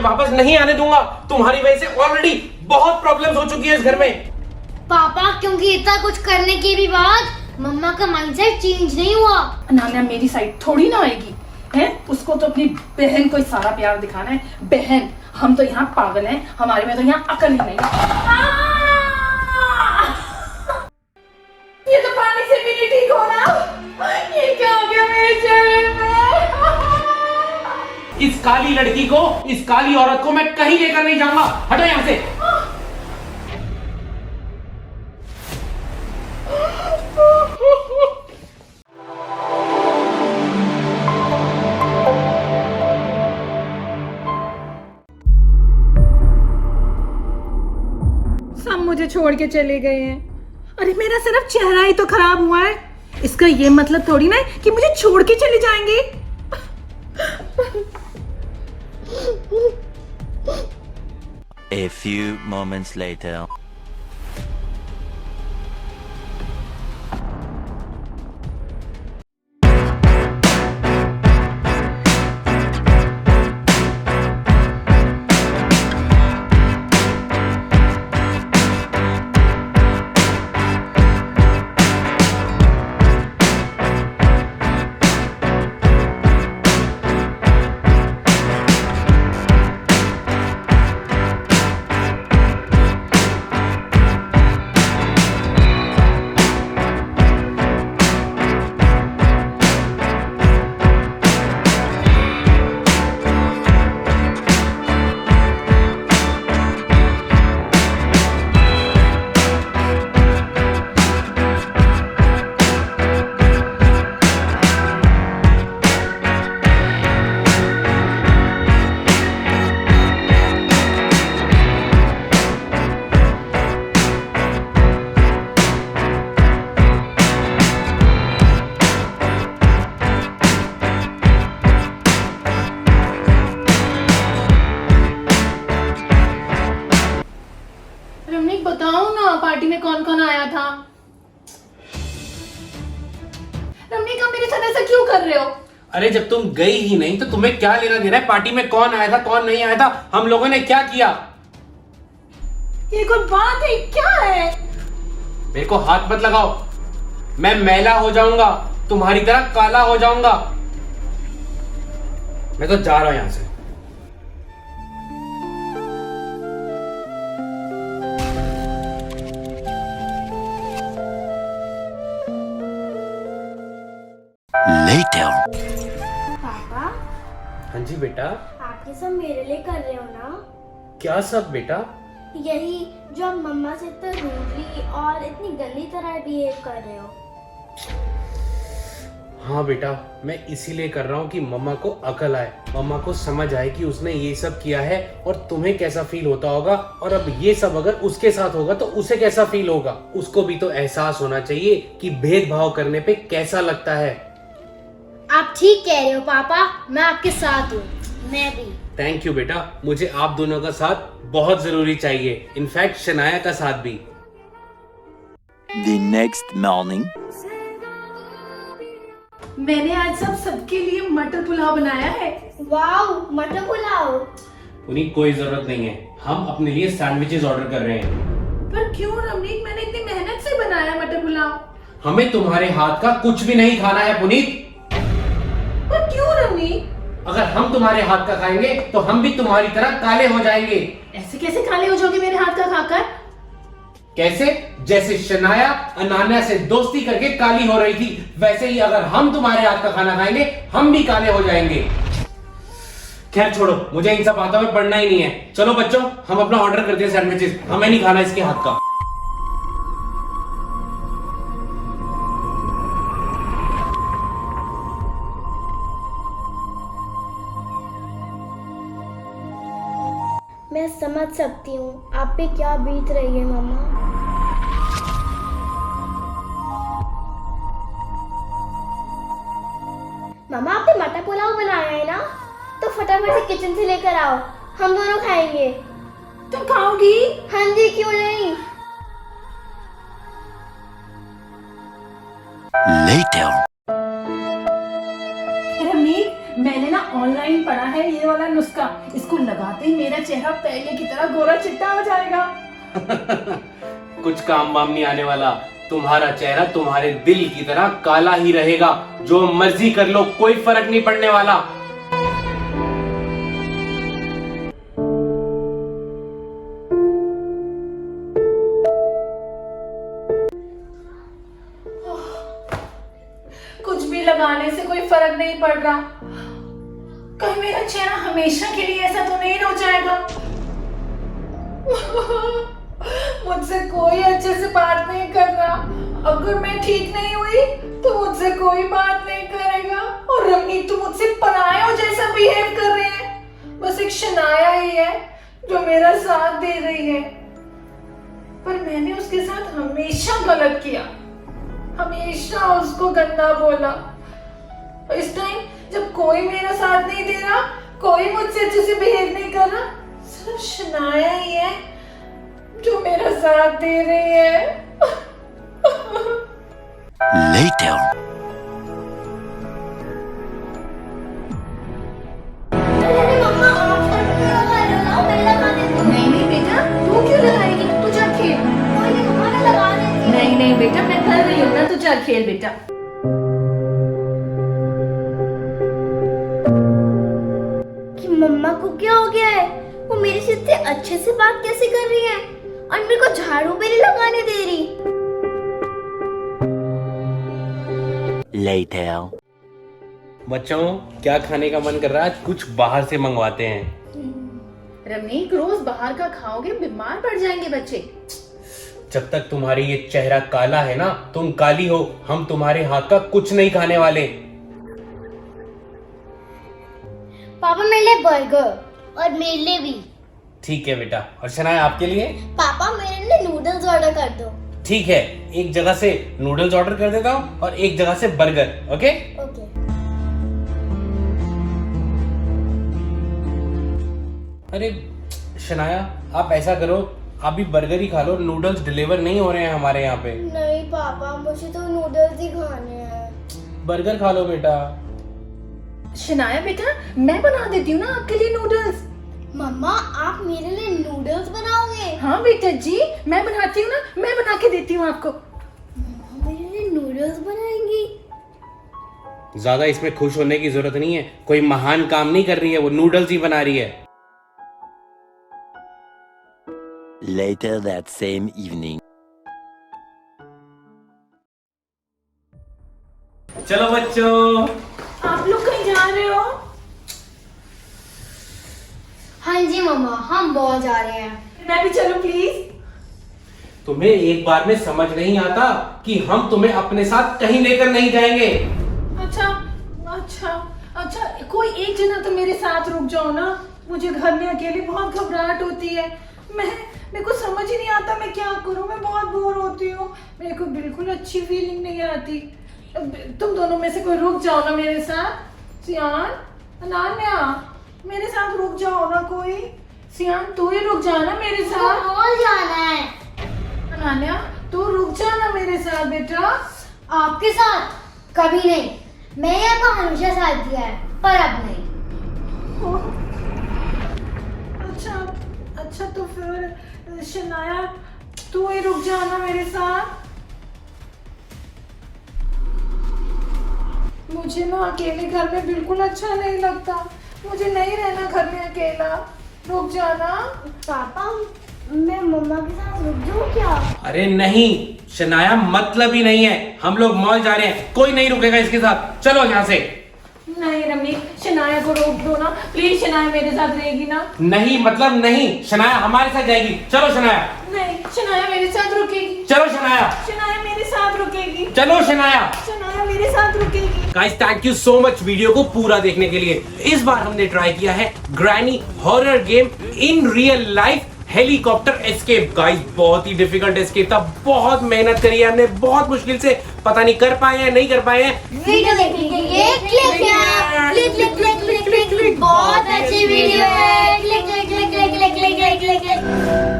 वापस नहीं आने दूंगा। तुम्हारी वजह से ऑलरेडी बहुत प्रॉब्लम्स हो चुकी है इस घर में। पापा क्योंकि इतना कुछ करने के भी बाद मम्मा का माइंडसेट चेंज नहीं हुआ। अनान्या मेरी साइड थोड़ी ना आएगी है, उसको तो अपनी बहन को ही सारा प्यार दिखाना है। बहन, हम तो यहाँ पागल हैं, हमारे में तो यहाँ अकल ही नहीं। ये तो पानी से भी नहीं ठीक हो रहा। ये क्या हो गया मेरे शरीर में? इस काली लड़की को, इस काली औरत को मैं कहीं लेकर नहीं जाऊंगा। हटो यहाँ से। सब मुझे छोड़ के चले गए हैं। अरे मेरा सिर्फ चेहरा ही तो खराब हुआ है, इसका ये मतलब थोड़ी ना है कि मुझे छोड़ के चले जाएंगे। A few moments later. Ramnik बताओ ना, पार्टी में कौन कौन आया था? रमनीक, आप मेरे साथ ऐसा क्यों कर रहे हो? अरे जब तुम गई ही नहीं तो तुम्हें क्या लेना देना है पार्टी में कौन आया था कौन नहीं आया था? हम लोगों ने क्या किया? ये कोई बात है क्या है? मेरे को हाथ मत लगाओ, मैं मैला हो जाऊंगा, तुम्हारी तरह काला हो जाऊंगा। मैं तो जा रहा हूं यहां से। Later. पापा हाँ जी बेटा। आप ये सब मेरे लिए कर रहे हो ना? क्या सब बेटा? यही जो आप मम्मा से इतना रूडली और इतनी गंदी तरह बिहेव कर रहे हो। हाँ बेटा, मैं इसीलिए कर रहा हूँ कि मम्मा को अकल आए, मम्मा को समझ आए कि उसने ये सब किया है और तुम्हें कैसा फील होता होगा, और अब ये सब अगर उसके साथ होगा तो उसे कैसा फील होगा। उसको भी तो एहसास होना चाहिए कि भेदभाव करने पे कैसा लगता है। आप ठीक कह रहे हो पापा, मैं आपके साथ हूँ। मैं भी। थैंक यू बेटा, मुझे आप दोनों का साथ बहुत जरूरी चाहिए, इनफैक्ट शनाया का साथ भी। The next morning. मैंने आज सबके लिए मटर पुलाव बनाया है। वाओ, मटर पुलाव। उन्हीं कोई जरूरत नहीं है, हम अपने लिए सैंडविचेस ऑर्डर कर रहे हैं। पर क्यों रमनीक, मैंने इतनी मेहनत से बनाया मटर पुलाव। हमें तुम्हारे हाथ का कुछ भी नहीं खाना है पुनीत। पर क्यों रमनीक? अगर हम तुम्हारे हाथ का खाएंगे तो हम भी तुम्हारी तरह काले हो जाएंगे। ऐसे कैसे काले हो जाओगे मेरे हाथ का खाकर? कैसे? जैसे शनाया अनान्या से दोस्ती करके काली हो रही थी, वैसे ही अगर हम तुम्हारे हाथ का खाना खाएंगे हम भी काले हो जाएंगे। खैर छोड़ो, मुझे इन सब बातों में पढ़ना ही नहीं है। चलो बच्चों, हम अपना ऑर्डर करते हैं सैंडविचेस, हमें नहीं खाना इसके हाथ का। मैं समझ सकती हूँ आप पे क्या बीत रही है मम्मा। मम्मा, आपने मटर पुलाव बनाया है ना? तो फटाफट से किचन से लेकर आओ, हम दोनों खाएंगे। तुम खाओगी? हाँ जी, क्यों नहीं। Later. रमनीक, मैंने ना ऑनलाइन पढ़ा है ये वाला नुस्खा, इसको लगाते ही मेरा चेहरा पहले की तरह गोरा चिट्टा हो जाएगा। कुछ काम वाम नहीं आने वाला, तुम्हारा चेहरा तुम्हारे दिल की तरह काला ही रहेगा। जो मर्जी कर लो, कोई फर्क नहीं पड़ने वाला। कुछ भी लगाने से कोई फर्क नहीं पड़ रहा। कहीं मेरा चेहरा हमेशा के लिए ऐसा तो नहीं हो जाएगा। मुझसे कोई अच्छे से बात नहीं कर रहा। अगर मैं ठीक नहीं हुई तो मुझसे कोई बात नहीं करेगा। और रवनीत तो मुझसे परायों जैसा बिहेव कर रहे हैं। बस एक शनाया ही है जो मेरा साथ दे रही है, पर मैंने उसके साथ हमेशा गलत किया, हमेशा उसको गंदा बोला। इस टाइम जब कोई मेरा साथ नहीं दे रहा, कोई मुझसे अच्छे से बिहेव नहीं कर रहा, सिर्फ शनाया ही है जो मेरा साथ दे रही है। Later. अरे मम्मा, आप फट क्यों लगा रहे हो? लाओ, मैं लगा देती हूँ। नहीं नहीं बेटा, तू क्यों लगाएगी? तू जा खेल। कोई नहीं मम्मा, मैं लगा देती हूँ। नहीं नहीं बेटा, मैं कर रही हूँ ना, तू जा खेल बेटा। कि मम्मा को क्या हो गया है? वो मेरे से इतने अच्छे से बात कैसे कर रही है और मेरे को झाड़ू भी नहीं लगाने दे रही। Later. बच्चों, क्या खाने का मन कर रहा है? आज कुछ बाहर से मंगवाते हैं। रवनीक, रोज बाहर का खाओगे बीमार पड़ जाएंगे बच्चे। जब तक तुम्हारी ये चेहरा काला है ना, तुम काली हो, हम तुम्हारे हाथ का कुछ नहीं खाने वाले। पापा मेरे लिए बर्गर और मेरे लिए भी। ठीक है बेटा। और शनाया, आपके लिए? पापा मेरे लिए नूडल्स ऑर्डर कर दो। ठीक है, एक जगह से नूडल्स ऑर्डर कर देता हूँ और एक जगह से बर्गर। ओके? ओके। अरे शनाया, आप ऐसा करो, आप भी बर्गर ही खा लो। नूडल्स डिलीवर नहीं हो रहे हैं हमारे यहाँ पे। नहीं पापा, मुझे तो नूडल्स ही खाने हैं। बर्गर खा लो बेटा। शनाया बेटा, मैं बना देती हूँ ना आपके लिए नूडल्स। मम्मा, आप मेरे लिए नूडल्स बनाओगे? हाँ बेटा जी, मैं बनाती हूँ ना, मैं बना के देती हूँ आपको। मम्मा मेरे लिए नूडल्स बनाएंगी? ज्यादा इसमें खुश होने की जरूरत नहीं है। कोई महान काम नहीं कर रही है, वो नूडल्स ही बना रही है। Later that same evening. चलो बच्चों। आप लोग कहीं जा रहे हो? हाँ जी मम्मा, हम बहुत जा रहे हैं। मैं भी चलूं प्लीज? तुम्हें एक बार में समझ नहीं आता कि हम तुम्हें अपने साथ कहीं लेकर नहीं जाएंगे। अच्छा अच्छा अच्छा, कोई एक जना तो मेरे साथ रुक जाओ ना। मुझे घर में अकेले बहुत घबराहट होती है। मेरे को समझ ही नहीं आता मैं क्या करूं। मैं बहुत बोर होती हूँ, मेरे को बिल्कुल अच्छी फीलिंग नहीं आती। तुम दोनों में से कोई रुक जाओ ना मेरे साथ। सियान, अनान्या, मेरे साथ रुक जाओ ना कोई। सियान, तू ही रुक जाना मेरे साथ। मॉल जाना है। अनान्या, तू रुक जाना मेरे साथ बेटा। आपके साथ कभी नहीं। मैं आपको हमेशा साथ दिया है, पर अब नहीं। अच्छा अच्छा, तो फिर शनाया, तू ही रुक जाना मेरे साथ। मुझे ना अकेले घर में बिल्कुल अच्छा नहीं लगता। मुझे नहीं रहना घर में अकेला। रुक जाना। पापा, मैं मम्मा के साथ रुक जाऊँ क्या? अरे नहीं शनाया, मतलब ही नहीं है। हम लोग मॉल जा रहे हैं, कोई नहीं रुकेगा इसके साथ। चलो यहाँ से। नहीं रमनीक, शनाया को रोक दो ना प्लीज। शनाया मेरे साथ रहेगी ना? नहीं मतलब नहीं, शनाया हमारे साथ जाएगी। चलो शनाया। नहीं, शनाया मेरे साथ रुकेगी। चलो शनाया। शनाया मेरे साथ रुकेगी। चलो शनाया। शनाया मेरे साथ रुकेगी। Guys, thank you so much video को पूरा देखने के लिए। इस बार हमने ट्राई किया है granny horror game in real life, helicopter escape. Guys, बहुत ही डिफिकल्ट एस्केप था। बहुत मेहनत करी है हमने, बहुत मुश्किल से। पता नहीं कर पाए हैं नहीं कर पाए हैं। वीडियो देखने के लिए click click click click click click. बहुत अच्छी वीडियो है। Click click click click click click click click.